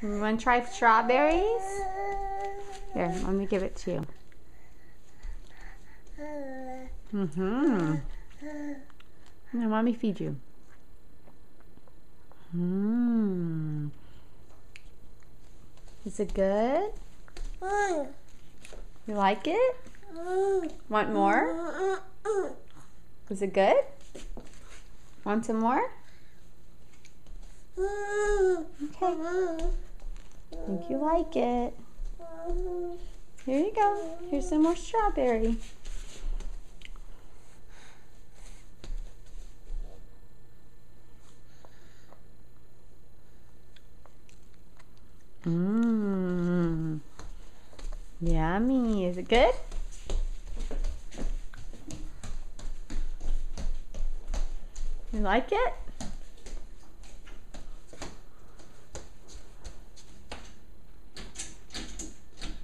You want to try strawberries? Here, let me give it to you. Mm-hmm. Now, mommy feed you. Mmm. Is it good? You like it? Want more? Is it good? Want some more? Okay. I think you like it. Here you go. Here's some more strawberry. Mmm. Yummy. Is it good? You like it?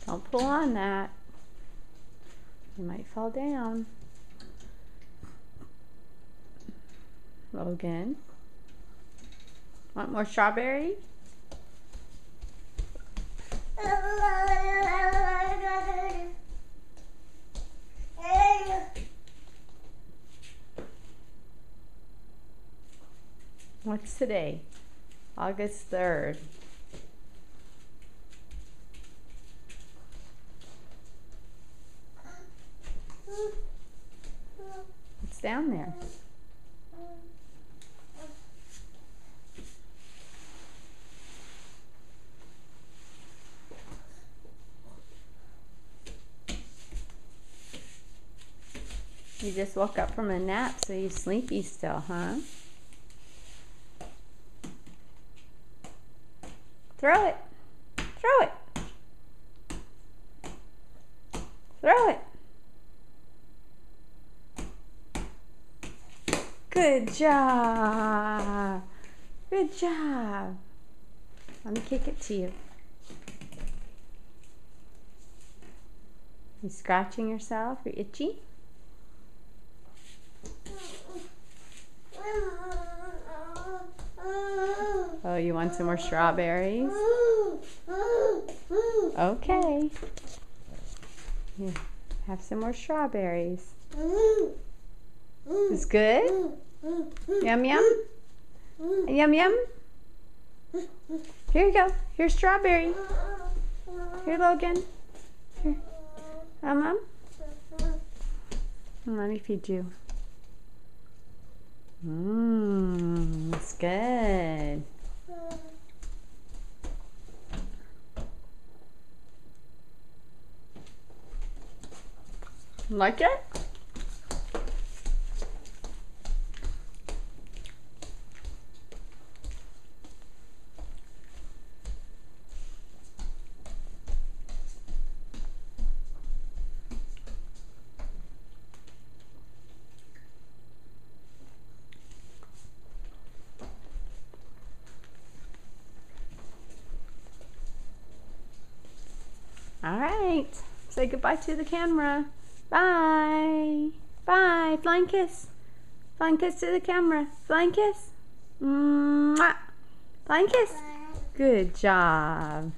Don't pull on that. You might fall down. Logan. Want more strawberry? What's today? August 3rd. It's down there. You just woke up from a nap, so you're sleepy still, huh? Throw it. Throw it. Throw it. Good job. Good job. Let me kick it to you. You scratching yourself? You're itchy? Oh, you want some more strawberries? Okay. Here, have some more strawberries. It's good? Yum yum? Yum yum? Here you go. Here's strawberry. Here, Logan. Here. Mom? Let me feed you. Mmm, it's good. Like it? All right. Say goodbye to the camera. Bye. Bye. Flying kiss. Flying kiss to the camera. Flying kiss. Mwah. Flying kiss. Good job.